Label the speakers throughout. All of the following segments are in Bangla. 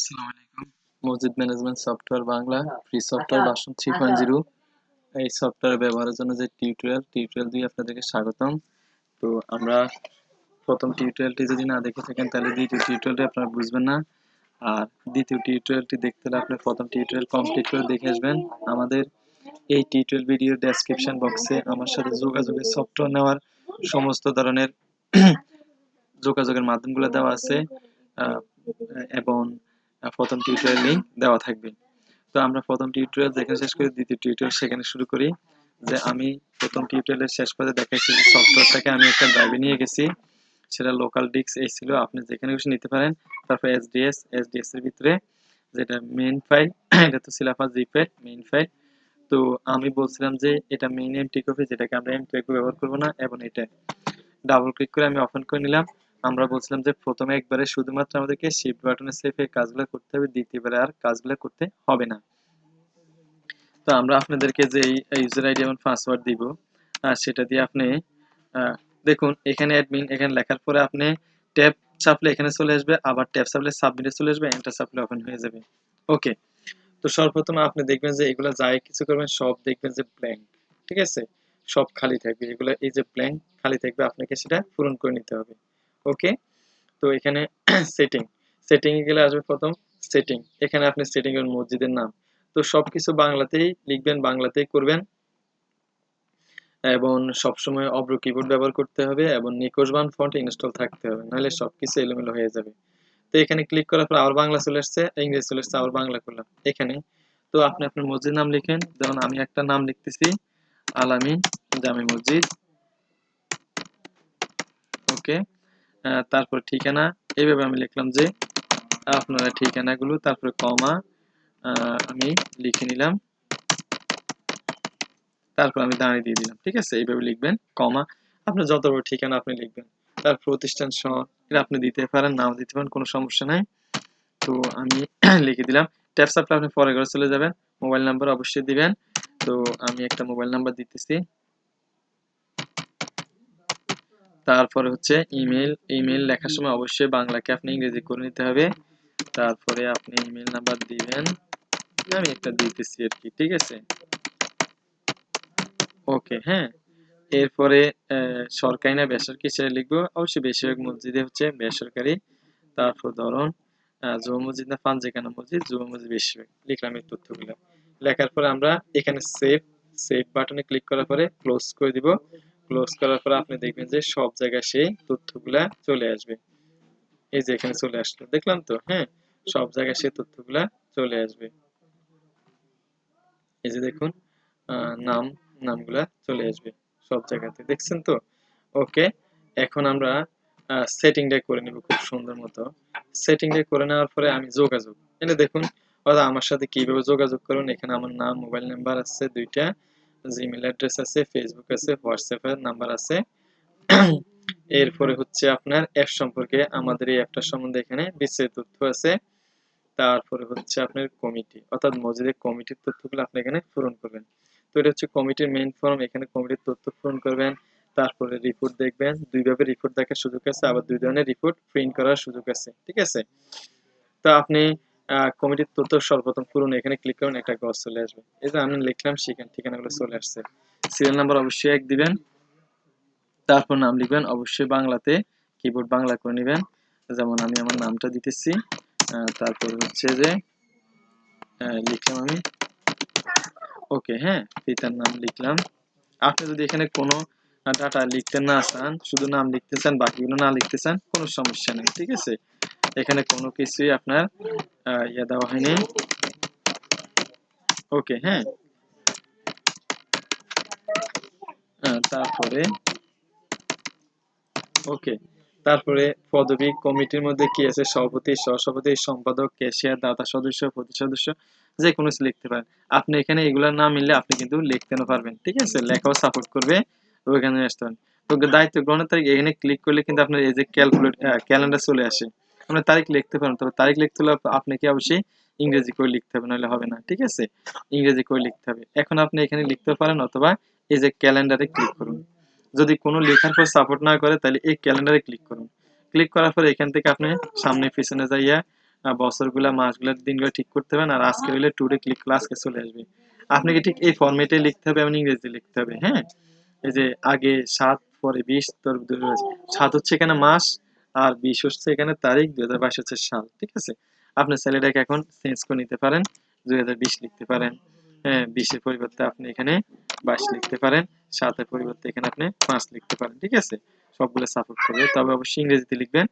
Speaker 1: আসসালামু আলাইকুম। মসজিদ management software Bangla free software version 3.0 এই সফটওয়্যার ব্যবহারের জন্য যে টিউটোরিয়াল দিয়ে আপনাদেরকে স্বাগতম। তো আমরা প্রথম টিউটোরিয়ালটি যদি না দেখে থাকেন তাহলে দ্বিতীয় টিউটোরিয়ালটি আপনারা বুঝবেন না। আর দ্বিতীয় টিউটোরিয়ালটি দেখতে হলে আপনি প্রথম টিউটোরিয়াল কমপ্লিট করে দেখে আসবেন। আমাদের এই টিউটোরিয়াল ভিডিওর ডেসক্রিপশন বক্সে আমার সাথে যোগাযোগের সফটওয়্যার নেওয়ার সমস্ত ধরনের যোগাযোগের মাধ্যমগুলো দেওয়া আছে এবং প্রথম টিউটোরিয়াল লিংক দেওয়া থাকবে। তো আমরা প্রথম টিউটোরিয়াল যেখানে শেষ করি দ্বিতীয় টিউটোরিয়াল সেখানে শুরু করি। যে আমি প্রথম টিউটোরিয়ালের শেষ পর্যায়ে দেখাচ্ছি যে সফটওয়্যারটাকে আমি একটা ড্রাইভে নিয়ে গেছি, সেটা লোকাল ডিস্ক এই ছিল, আপনি যেখানে খুশি নিতে পারেন। তারপর এসডিএস এর ভিতরে যেটা মেইন ফাইল, এটা তো ছিল আপনার জিপের মেইন ফাইল। তো আমি বলছিলাম যে এটা মেইন এমটি কপি, যেটাকে আমরা এমটি ব্যবহার করবো না, এবং এটা ডাবল ক্লিক করে আমি ওপেন করে নিলাম। আমরা বলছিলাম যে প্রথমে একবারে শুধুমাত্র আমাদেরকে শিফট বাটনে সেভ এর কাজগুলো করতে হবে, দ্বিতীয়বারে আর কাজগুলো করতে হবে না। তো আমরা আপনাদেরকে যে ইউজার আইডি এবং পাসওয়ার্ড দিব সেটা দিয়ে আপনি দেখুন এখানে অ্যাডমিন এখানে লেখার পরে আপনি ট্যাব চাপলে এখানে চলে আসবে, আবার ট্যাব চাপলে সাবমিটে চলে আসবে, এন্টার চাপলে ওপেন হয়ে যাবে। ওকে, তো সর্বপ্রথম আপনি দেখবেন যে এগুলো যাই কিছু করবেন সব দেখবেন যে ব্ল্যাঙ্ক, ঠিক আছে, সব খালি থাকবে। এগুলো এই যে ব্ল্যাঙ্ক খালি থাকবে, আপনাকে সেটা পূরণ করে নিতে হবে। ওকে, তো এখানে সেটিং এ গেলে আসবে প্রথম সেটিং, এখানে আপনি সেটিং এর মসজিদের নাম তো সবকিছু বাংলাতেই লিখবেন, বাংলাতেই করবেন, এবং সবসময় অব্র কিবোর্ড ব্যবহার করতে হবে এবং নিকোশবান ফন্ট ইনস্টল থাকতে হবে, নাহলে সবকিছু এলোমেলো হয়ে যাবে। তো এখানে ক্লিক করার পর আবার বাংলা চলে আসছে, ইংরেজি চলে আসছে, আবার বাংলা করলাম এখানে। তো আপনি আপনার মসজিদ নাম লিখেন, যেমন আমি একটা নাম লিখতেছি আলামিন জামে মসজিদ। ওকে, তারপর ঠিকানা এইভাবে আমি লিখলাম যে আপনারা ঠিকানাগুলো, তারপরে কমা আমি লিখে নিলাম, তারপর আমি দাঁড়িয়ে দিয়ে দিলাম। ঠিক আছে, এইভাবে লিখবেন, কমা আপনার যত বড় ঠিকানা আপনি লিখবেন, তার প্রতিষ্ঠান সহ এটা আপনি দিতে পারেন, নাও দিতে পারেন, কোনো সমস্যা নাই। তো আমি লিখে দিলাম। ট্যাব সাপ্লাই আপনি পরে ঘরে চলে যাবেন, মোবাইল নাম্বার অবশ্যই দিবেন। তো আমি একটা মোবাইল নাম্বার দিতেছি। তারপরে হচ্ছে ইমেল লেখার সময় অবশ্যই বাংলাকে আপনি ইংরেজি করে নিতে হবে। তারপরে আপনি ইমেল নাম্বার দিবেন, আমি একটা দিতেছি আর কি, ঠিক আছে। ওকে, হ্যাঁ, এরপরে সরকারি না বেসরকারি সেটা লিখবো, অবশ্যই বেশিরভাগ মসজিদে হচ্ছে বেসরকারি। তারপর ধরুন জুমা মসজিদ না পাঞ্জেখানা মসজিদ, জুমা মসজিদ বেশিরভাগ লিখলাম এই তথ্যগুলো। লেখার পরে আমরা এখানে সেভ বাটনে ক্লিক করার পরে ক্লোজ করে দিব। ক্লোজ করার পরে আপনি দেখবেন যে সব জায়গায় সেই তথ্যগুলা চলে আসবে। এই যে এখানে চলে আসলো, দেখলাম তো, হ্যাঁ, সব জায়গায় সেই তথ্যগুলা চলে আসবে। এই যে দেখুন নামগুলা চলে আসবে সব জায়গাতে, দেখছেন তো। ওকে, এখন আমরা সেটিংটা করে নিব খুব সুন্দর মতো। সেটিংটা করে নেওয়ার পরে আমি যোগাযোগ, এখানে দেখুন ওরা আমার সাথে কিভাবে যোগাযোগ করুন। এখানে আমার নাম, মোবাইল নাম্বার আছে দুইটা, জিমেল অ্যাড্রেস আছে, ফেসবুক আছে, হোয়াটসঅ্যাপ এর নাম্বার আছে। এরপরে হচ্ছে আপনার অ্যাপ সম্পর্কে, আমাদের এই অ্যাপটার সম্বন্ধে এখানে বিস্তারিত তথ্য আছে। তারপরে হচ্ছে আপনার কমিটি, অর্থাৎ মসজিদের কমিটির তথ্যগুলো আপনি এখানে পূরণ করবেন। তো এটা হচ্ছে কমিটির মেইন ফর্ম, এখানে কমিটির তথ্য পূরণ করবেন। তারপরে রিপোর্ট দেখবেন, দুইভাবে রিপোর্ট দেখার সুযোগ আছে, আবার দুই ধরনের রিপোর্ট প্রিন্ট করার সুযোগ আছে, ঠিক আছে। তো আপনি কমিটির তথ্য সর্বপ্রথম পূরণ, এখানে ক্লিক করুন, একটা গজ চলে আসবে। এই যে আমি লিখলাম সেখানে ঠিকানাগুলো চলে আসছে। সিরিয়াল নাম্বার অবশ্যই 1 দিবেন, তারপর নাম লিখবেন অবশ্যই বাংলাতে, কিবোর্ড বাংলা করে নেবেন। যেমন আমি আমার নামটা দিতেছি, তারপর হচ্ছে যে লিখলাম আমি ওকে, হ্যাঁ, পিতার নাম লিখলাম। আপনি যদি এখানে কোনো ডাটা লিখতে না চান, শুধু নাম লিখতে চান, বাকিগুলো না লিখতে চান, কোনো সমস্যা নেই, ঠিক আছে। এখানে কোনো কিছুই আপনার ইয়ে দেওয়া হয়নি। ওকে, হ্যাঁ, তারপরে ওকে, তারপরে পদবি কমিটির মধ্যে কি আছে, সভাপতি, সহসভাপতি, সম্পাদক, ক্যাশিয়ার, দাতা সদস্য, প্রতি সদস্য, যে কোনো কিছু লিখতে পারেন। আপনি এখানে এগুলা না মিললে আপনি কিন্তু লিখতেও পারবেন, ঠিক আছে, লেখাও সাপোর্ট করবে, ওইখানে আসতে পারেন। তো দায়িত্ব গ্রহণের তারিখ এখানে ক্লিক করলে কিন্তু আপনার এই যে ক্যালেন্ডার চলে আসে, আপনার তারিখ লিখতে পারেন। তবে তারিখ লিখতে হলে আপনাকে অবশ্যই ইংরেজি করে লিখতে হবে, নাহলে হবে না, ঠিক আছে, ইংরেজি করে লিখতে হবে। এখন আপনি এখানে লিখতে পারেন, অথবা এই যে ক্যালেন্ডারে ক্লিক করুন। যদি কোনো লেখার পর সাপোর্ট না করে তাহলে এই ক্যালেন্ডারে ক্লিক করুন। ক্লিক করার পরে এখান থেকে আপনি সামনে পিছনে যাইয়া বছরগুলা, মাসগুলা, দিনগুলো ঠিক করতে পারেন। আর আজকে হইলে টুডে ক্লিক করলে আজকে চলে আসবে। আপনাকে ঠিক এই ফরম্যাটে লিখতে হবে এবং ইংরেজিতে লিখতে হবে। হ্যাঁ, এই যে আগে ৭ পরে ২০ তোর ৭ হচ্ছে এখানে মাস, আর ২০ হচ্ছে এখানে তারিখ, ২০২২ হচ্ছে সাল। ঠিক আছে? আপনি চাইলে এটাকে এখন চেঞ্জ করে নিতে পারেন। ২০২০ লিখতে পারেন। হ্যাঁ, ২০ এর পরিবর্তে আপনি এখানে ২২ লিখতে পারেন। ৭ এর পরিবর্তে এখানে আপনি ৫ লিখতে পারেন। ঠিক আছে? সবগুলো সাপোর্ট করবে। তবে অবশ্যই ইংরেজিতে লিখবেন।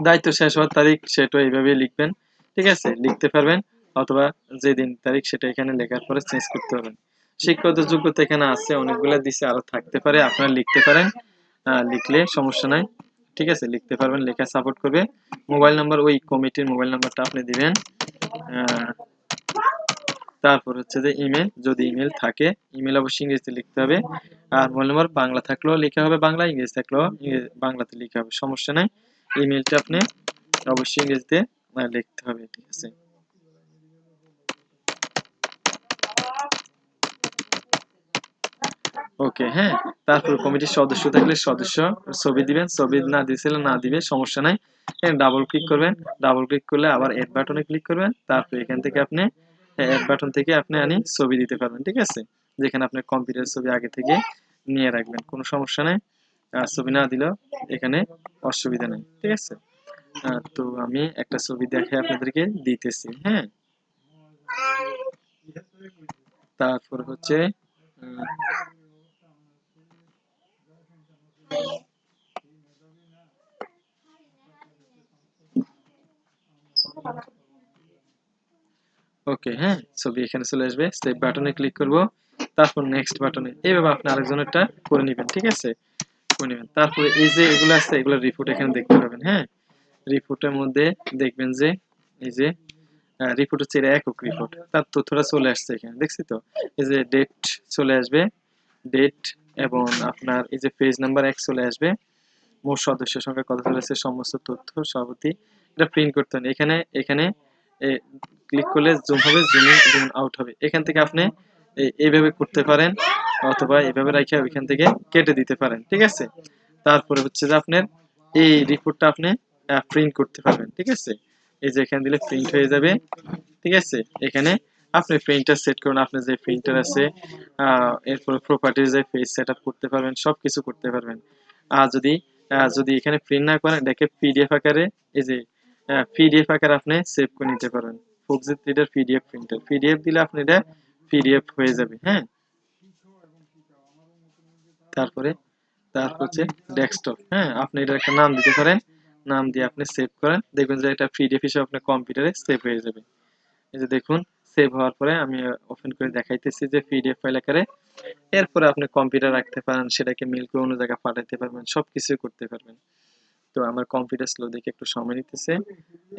Speaker 1: দায়িত্ব শেষ হওয়ার তারিখ সেটাও এইভাবেই লিখবেন। ঠিক আছে? লিখতে পারবেন, অথবা যেদিন তারিখ সেটা এখানে লেখার পরে চেঞ্জ করতে পারবেন। শিক্ষাগত যোগ্যতা এখানে আছে, অনেকগুলো দিছে, আরো থাকতে পারে, আপনারা লিখতে পারেন। লিখলে সমস্যা নাই। ঠিক আছে? লিখতে পারবেন, লেখা সাপোর্ট করবে। মোবাইল নাম্বার ওই কমিটির মোবাইল নাম্বারটা আপনি দিবেন। আহ, তারপর হচ্ছে যে ইমেল, যদি ইমেল থাকে, ইমেল অবশ্যই ইংরেজিতে লিখতে হবে। আর মোবাইল নাম্বার বাংলা থাকলেও লেখা হবে বাংলা, ইংরেজি থাকলেও বাংলাতে লিখা হবে, সমস্যা নাই। ইমেলটা আপনি অবশ্যই ইংরেজিতে লিখতে হবে। ঠিক আছে? ওকে, হ্যাঁ। তারপর কমিটির সদস্য থাকলে সদস্য ছবি দিবেন, ছবি না দিয়েছিল না দিবে, সমস্যা নাই। এখানে ডাবল ক্লিক করবেন, ডাবল ক্লিক করলে আবার এড বাটনে ক্লিক করবেন। তারপর এখান থেকে আপনি এড বাটন থেকে আপনি আনি ছবি দিতে পারবেন। ঠিক আছে? যেখানে আপনার কম্পিউটার ছবি আগে থেকে নিয়ে রাখবেন, কোনো সমস্যা নাই। আর ছবি না দিলেও এখানে অসুবিধা নেই। ঠিক আছে? তো আমি একটা ছবি দেখে আপনাদেরকে দিতেছি। হ্যাঁ, তারপর হচ্ছে ওকে, হ্যাঁ, ছবি এখানে চলে আসবে। সেভ বাটনে ক্লিক করব, তারপর নেক্সট বাটনে। এইভাবে আপনি আরেকজনেরটা করে নেবেন। ঠিক আছে? করে নেবেন। তারপরে এই যে এগুলো আছে, এগুলো রিপোর্ট এখানে দেখতে পাবেন। হ্যাঁ, রিপোর্টের মধ্যে দেখবেন যে এই যে রিপোর্ট হচ্ছে এটা একক রিপোর্ট, তার তথ্যটা চলে আসছে এখানে, দেখছি তো? এই যে ডেট চলে আসবে, ডেট, এবং আপনার এই যে পেজ নাম্বার ১ চলে আসবে। মোট সদস্য সংখ্যা কত চলেছে, সমস্ত তথ্য, সভাপতি। এটা প্রিন্ট করতে হবে। এখানে এখানে ক্লিক করলে জুম হবে, জুম ইন, জুম আউট হবে। এখান থেকে আপনি এইভাবে করতে পারেন, অথবা এইভাবে রাখে ওইখান থেকে কেটে দিতে পারেন। ঠিক আছে? তারপরে হচ্ছে যে আপনার এই রিপোর্টটা আপনি প্রিন্ট করতে পারবেন। ঠিক আছে? এই যে এখানে দিলে প্রিন্ট হয়ে যাবে। ঠিক আছে? এখানে আপনি প্রিন্টার সেট করুন, আপনার যে প্রিন্টার আছে, এরপরে প্রপার্টিজ এ পেজ সেটআপ করতে পারবেন, সবকিছু করতে পারবেন। আর যদি এখানে প্রিন্ট না করেন, এটাকে পিডিএফ আকারে, এই যে পিডিএফ আকারে আপনি সেভ করে নিতে পারবেন। ফোকজিট রিডার পিডিএফ প্রিন্টার, পিডিএফ দিলে আপনি এটা পিডিএফ হয়ে যাবে। হ্যাঁ, তারপরে তারপর হচ্ছে ডেস্কটপ। হ্যাঁ, আপনি এটার একটা নাম দিতে পারেন, নাম দিয়ে আপনি সেভ করেন, দেখবেন যে এটা পিডিএফ হিসেবে আপনার কম্পিউটারে সেভ হয়ে যাবে। এই যে দেখুন, সেভ হওয়ার পরে আমি ওপেন করে দেখাইতেছি যে পিডিএফ ফাইল আকারে। এরপরে আপনি কম্পিউটার রাখতে পারেন, সেটাকে মেল করে অন্য জায়গায় পাঠাতে পারবেন, সবকিছু করতে পারবেন। তো আমার কম্পিউটার স্লো দেখে একটু সময় নিতেছে,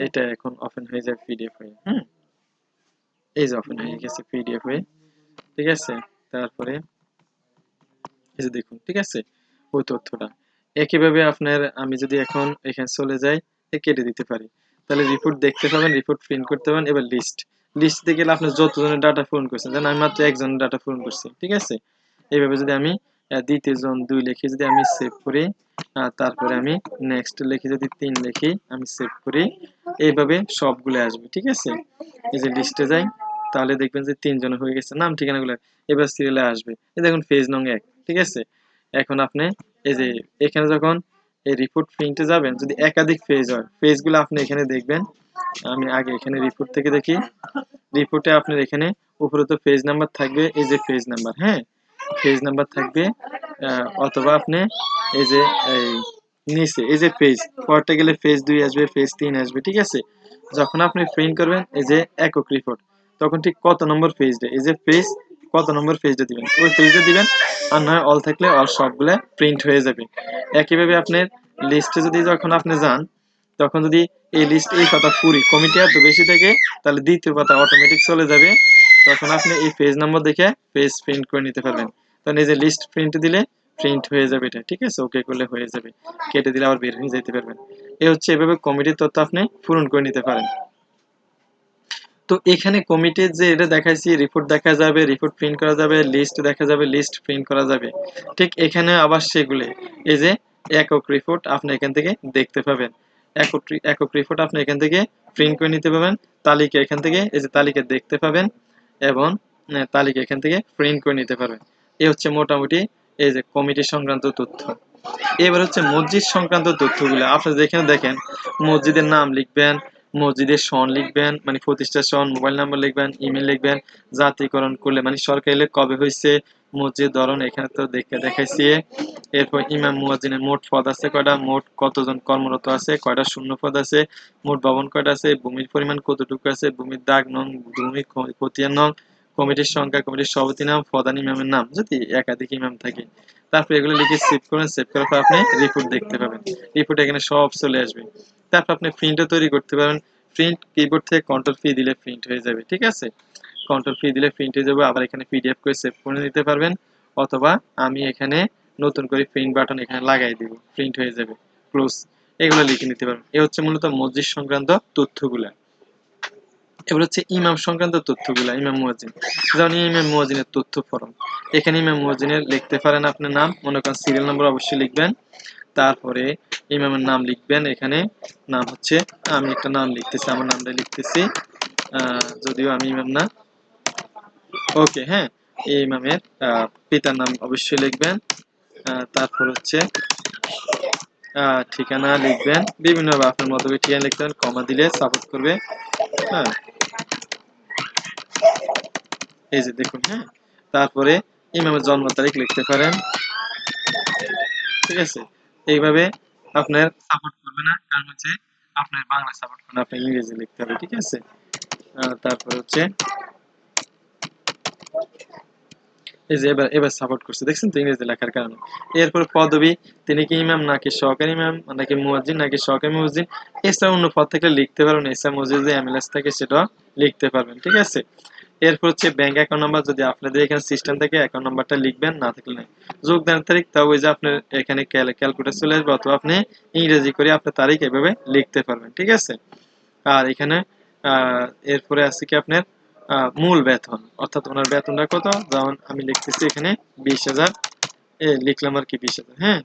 Speaker 1: এটা এখন ওপেন হয়ে যাবে পিডিএফ হয়ে। এই যে ওপেন হয়ে গেছে পিডিএফ হয়ে। ঠিক আছে? তারপরে এই যে দেখুন, ঠিক আছে, ওই তথ্যটা একইভাবে আপনার, আমি যদি এখন এখানে চলে যাই, কেটে দিতে পারি, তাহলে রিপোর্ট দেখতে পাবেন, রিপোর্ট প্রিন্ট করতে পারেন। এবার লিস্ট, লিস্টে গেলে আপনি যতজনের ডাটা পূরণ করছেন, যেন আমি মাত্র একজনের ডাটা পূরণ করছি। ঠিক আছে? এইভাবে যদি আমি দ্বিতীয় জন ২ লিখে যদি আমি সেভ করি, তারপরে আমি নেক্সট লিখে যদি ৩ লিখি, আমি সেভ করি, এইভাবে সবগুলো আসবে। ঠিক আছে? এই যে লিস্টে যাই, তাহলে দেখবেন যে ৩ জনের হয়ে গেছে, নাম ঠিকানাগুলো এবার সিরিয়ালে আসবে। এই দেখুন পেজ নং ১। ঠিক আছে? এখন আপনি এই যে এখানে যখন এই রিপোর্ট প্রিন্টে যাবেন, যদি একাধিক পেজ হয়, পেজগুলো আপনি এখানে দেখবেন। আমি আগে এখানে রিপোর্ট থেকে দেখি। রিপোর্টে আপনার এখানে উপরে তো পেজ নাম্বার থাকবে, এই যে পেজ নাম্বার, হ্যাঁ, পেজ নাম্বার থাকবে। অথবা আপনি এই যে এই নিচে এই যে পেজ, পড়তে গেলে পেজ ২ আসবে, পেজ ৩ আসবে। ঠিক আছে? যখন আপনি প্রিন্ট করবেন এই যে একক রিপোর্ট, তখন ঠিক কত নম্বর পেজটা, এই যে পেজ কত নম্বর পেজটা দিবেন, ওই পেজটা দিবেন। আর নয় অল থাকলে অল, সবগুলা প্রিন্ট হয়ে যাবে। একইভাবে আপনার লিস্টে যদি যখন আপনি যান, তখন যদি এই লিস্ট এই পাতা পুরি কমিটি এত বেশি থাকে, তাহলে দ্বিতীয় পাতা অটোমেটিক চলে যাবে। তখন আপনি এই পেজ নম্বর দেখে পেজ প্রিন্ট করে নিতে পারবেন। তখন এই যে লিস্ট প্রিন্ট দিলে প্রিন্ট হয়ে যাবে এটা। ঠিক আছে? ওকে করলে হয়ে যাবে, কেটে দিলে আবার বের হয়ে যেতে পারবেন। এই হচ্ছে এভাবে কমিটির তথ্য আপনি পূরণ করে নিতে পারেন। তো এখানে কমিটির যে এটা দেখাইছি, রিপোর্ট দেখা যাবে, রিপোর্ট প্রিন্ট করা যাবে, লিস্ট দেখা যাবে, লিস্ট প্রিন্ট করা যাবে। ঠিক এখানে আবার সেগুলো, এই যে একক রিপোর্ট আপনি এখান থেকে দেখতে পাবেন। একক রিপোর্ট আপনি এখান থেকে প্রিন্ট করে নিতে পারবেন। তালিকা এখান থেকে এই যে তালিকা দেখতে পাবেন এবং তালিকা এখান থেকে প্রিন্ট করে নিতে পারবেন। এই হচ্ছে মোটামুটি এই যে কমিটি সংক্রান্ত তথ্য। এবার হচ্ছে মসজিদ সংক্রান্ত তথ্যগুলো আপনারা যেখানে দেখেন মসজিদের নাম লিখবেন, মসজিদের সন লিখবেন, মানে প্রতিষ্ঠা সন, মোবাইল নাম্বার লিখবেন, ইমেল লিখবেন, জাতিকরণ করলে মানে সরকারি কবে হয়েছে, মসজিদ ধরন এখানে তো দেখাইছি। এরপর ইমাম মুয়াজ্জিনের মোট পদ আছে কয়টা, মোট কতজন কর্মরত আছে, কয়টা শূন্য পদ আছে, মোট ভবন কয়টা আছে, ভূমির পরিমাণ কতটুকু আছে, ভূমির দাগ নং, ভূমি খতিয়ান নং, কমিটির সংখ্যা, কমিটির সভাপতি নাম, প্রধান ইমামের নাম যদি একাধিক ইমাম থাকে। তারপর এগুলো লিখে সেভ করবেন। সেভ করার পর আপনি রিপোর্ট দেখতে পাবেন। রিপোর্ট এখানে সব চলে আসবে। তারপর আপনি প্রিন্টও তৈরি করতে পারেন। প্রিন্ট কিবোর্ড থেকে কন্ট্রোল পি দিলে প্রিন্ট হয়ে যাবে, ঠিক আছে। কন্ট্রোল পি দিলে প্রিন্ট হয়ে যাবে। আবার এখানে পিডিএফ করে সেভ করে নিতে পারবেন, অথবা আমি এখানে নতুন করে প্রিন্ট বাটন এখানে লাগাই দিব, প্রিন্ট হয়ে যাবে। ক্লোজ, এগুলো লিখে নিতে পারবেন। এ হচ্ছে মূলত মসজিদ সংক্রান্ত তথ্যগুলা। এবার হচ্ছে ইমাম সংক্রান্ত তথ্যগুলা, ইমাম মুয়াজ্জিন। যেমন ইমাম মুয়াজ্জিনের তথ্য ফরম। এখানে ইমাম মুয়াজ্জিনের লিখতে পারেন আপনার নাম, মনে করেন সিরিয়াল নাম্বার অবশ্যই লিখবেন। তারপরে ইমামের নাম লিখবেন। এখানে নাম হচ্ছে, আমি একটা নাম লিখতেছি, আমার নামটা লিখতেছি, যদিও আমি ইমাম না। ওকে, হ্যাঁ, এই ইমামের পিতার নাম অবশ্যই লিখবেন। তারপর হচ্ছে ঠিকানা লিখবেন, বিভিন্নভাবে আপনার মতো ঠিকানা লিখবেন, কমা দিলে সাপোর্ট করবে। হ্যাঁ, এই যে দেখুন, হ্যাঁ। তারপরে ইমামের জন্ম তারিখ লিখতে পারেন, ঠিক আছে। এইভাবে আপনার সাপোর্ট করবে না, কারণ হচ্ছে আপনার বাংলা সাপোর্ট করবে না, আপনার ইংরেজি লিখতে হবে, ঠিক আছে। তারপর হচ্ছে এই যে এবার সাপোর্ট করছে, দেখছেন তো ইংরেজি লেখার কারণে। এরপর পদবি, তিনি কি ইমাম নাকি সহকারী ইমাম, নাকি মুয়াজ্জিন নাকি সহকারী মুয়াজ্জিন। এছাড়া অন্য পদ থেকে লিখতে পারবেন, এছাড়া মসজিদে এমএলএস থাকে সেটা লিখতে পারবেন, ঠিক আছে। এরপর হচ্ছে ব্যাংক অ্যাকাউন্ট নাম্বার, যদি আপনাদের এখানে সিস্টেম থেকে অ্যাকাউন্ট নাম্বারটা লিখবেন, না থাকলে নাই। যোগদানের তারিখ, তাও ওই যে আপনার এখানে ক্যালকুলেটর চলে আসবে, অথবা আপনি ইংরেজি করে আপনার তারিখ এভাবে লিখতে পারবেন, ঠিক আছে। আর এখানে এরপরে আছে কি আপনার মূল বেতন, অর্থাৎ ওনার বেতনটা কত, যেমন আমি লিখতেছি এখানে 20,000, লিখলাম আর কি 20,000, হ্যাঁ।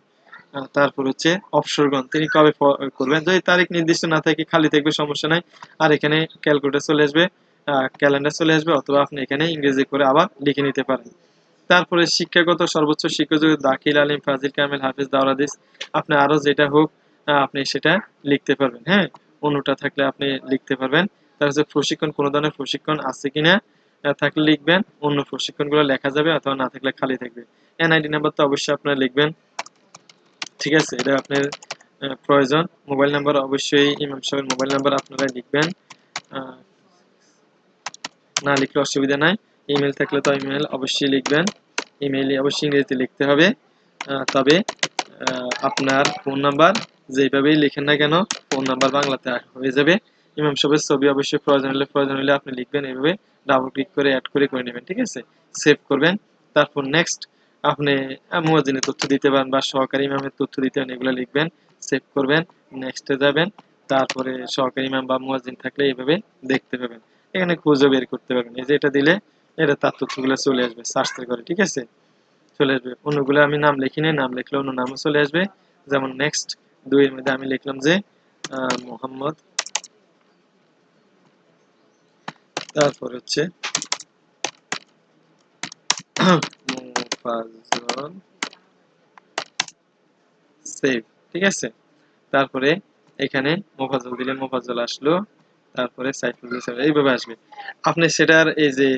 Speaker 1: তারপর হচ্ছে অবসরগ্রহণ, তিনি কবে করবেন, যদি তারিখ নির্দিষ্ট না থাকে খালি থাকবে, সমস্যা নাই। আর এখানে ক্যালকুলেটর চলে আসবে, ক্যালেন্ডার চলে আসবে, অথবা আপনি এখানে ইংরেজি করে আবার লিখে নিতে পারেন। তারপরে শিক্ষাগত সর্বোচ্চ শিক্ষাযোগ্য দাখিল, আলিম, ফাজিল, কামিল, হাফিজ, দাওরাত হাদিস, আপনি আরো যেটা হোক আপনি সেটা লিখতে পারবেন, হ্যাঁ। অন্যটা থাকলে আপনি লিখতে পারবেন। তার হচ্ছে প্রশিক্ষণ, কোনো ধরনের প্রশিক্ষণ আছে কিনা, থাকলে লিখবেন, অন্য প্রশিক্ষণগুলো লেখা যাবে, অথবা না থাকলে খালি থাকবে। এনআইডি নাম্বার তো অবশ্যই আপনারা লিখবেন, ঠিক আছে, এটা আপনার প্রয়োজন। মোবাইল নাম্বার অবশ্যই ইমাম সাহেবের মোবাইল নাম্বার আপনারা লিখবেন, না লিখলে অসুবিধা নাই। ইমেল থাকলে তো ইমেল অবশ্যই লিখবেন, ইমেইলে অবশ্যই ইংরেজিতে লিখতে হবে। তবে আপনার ফোন নাম্বার যেভাবেই লিখেন না কেন, ফোন নাম্বার বাংলাতে হয়ে যাবে। ইমাম সাহেবের ছবি অবশ্যই প্রয়োজন হলে আপনি লিখবেন, এইভাবে ডাবল ক্লিক করে অ্যাড করে নেবেন, ঠিক আছে। সেভ করবেন। তারপর নেক্সট, আপনি মুয়াজ্জিনের তথ্য দিতে পারেন বা সহকারী ইমামের তথ্য দিতে পারেন, এগুলো লিখবেন, সেভ করবেন, নেক্সটে যাবেন। তারপরে সহকারী ইমাম বা মুয়াজ্জিন থাকলে এইভাবে দেখতে পাবেন, এখানে খুঁজে বের করতে পারবেন। এই যে এটা দিলে এটা তার তথ্যগুলো চলে আসবে সার্চ করে, ঠিক আছে, চলে আসবে। অন্যগুলো আমি নাম লিখিনি, নাম লিখলে অন্য নামও চলে আসবে। যেমন নেক্সট 2 এর মধ্যে আমি লিখলাম যে মোহাম্মদ, তারপর হচ্ছে মোফাজ্জল, সেভ, ঠিক আছে। তারপরে এখানে মোফাজ্জল দিলে মোফাজ্জল আসলো, তারপরে সাইফুল ইসলাম এইভাবে আসবে। আপনি সেটার এই যে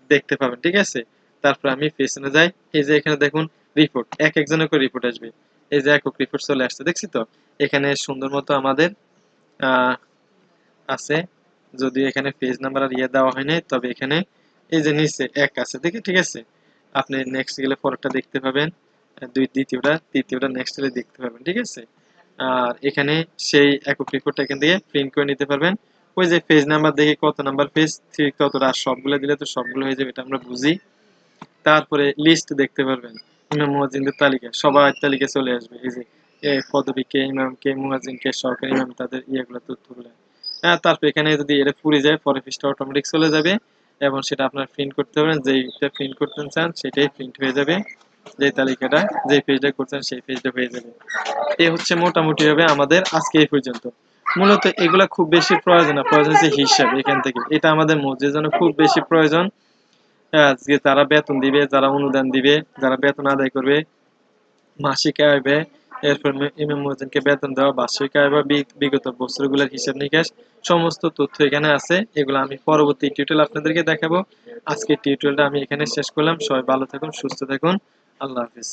Speaker 1: দেখতে পাবেন, ঠিক আছে। তারপর আমি পেছনে যাই, এই যে এখানে দেখুন রিপোর্ট, এক একজনের করে রিপোর্ট আসবে। এই যে একক রিপোর্ট চলে আসছে, দেখছি তো। এখানে সুন্দর মতো আমাদের আহ আছে, যদি এখানে পেজ নাম্বার আর দেওয়া হয়নি, তবে এখানে এই যে নিচে এক আছে, দেখে, ঠিক আছে। আপনি নেক্সট গেলে পরেরটা দেখতে পাবেন, তৃতীয়টা নেক্সট গেলে দেখতে পাবেন, ঠিক আছে। আর এখানে সেই একক রিপোর্টটা এখান থেকে প্রিন্ট করে নিতে পারবেন। ওই যে পেজ নাম্বার দেখে কত নাম্বার পেজ, ঠিক কতটা, আর সবগুলো দিলে তো সবগুলো হয়ে যাবে, এটা আমরা বুঝি। তারপরে লিস্ট দেখতে পারবেন, ইমাম মুয়াজ্জিনদের তালিকা, সবার তালিকা চলে আসবে। এই যে পদবী কে, ইমাম কে, মুয়াজ্জিন কে, সহকারী ইমাম, তাদের ইয়েগুলো, তথ্যগুলো। তারপর এখানে যদি এটা পুড়ে যায়, পরে পৃষ্ঠা অটোমেটিক চলে যাবে, এবং সেটা আপনার প্রিন্ট করতে পারবেন, যেইটা প্রিন্ট করতে চান সেটাই প্রিন্ট হয়ে যাবে। যে তালিকাটা যে পেজটা করছেন সেই পেজটা হয়ে যাবে। এই হচ্ছে মোটামুটি হবে আমাদের আজকে এই পর্যন্ত। মূলত এগুলা খুব বেশি প্রয়োজন না, প্রয়োজন হচ্ছে হিসাব। এখান থেকে এটা আমাদের মসজিদের জন্য খুব বেশি প্রয়োজন। আজকে তারা বেতন দিবে, যারা অনুদান দিবে, যারা বেতন আদায় করবে, মাসিক আয় ব্যয়, এরপর ইমাম মুয়াজ্জিনকে বেতন দেওয়া, বার্ষিক আয় বা বিগত বছরগুলোর হিসাব নিকাশ, সমস্ত তথ্য এখানে আছে। এগুলো আমি পরবর্তী টিউটোরিয়াল আপনাদেরকে দেখাবো। আজকের টিউটোরিয়ালটা আমি এখানে শেষ করলাম। সবাই ভালো থাকুন, সুস্থ থাকুন। আল্লাহ হাফিজ।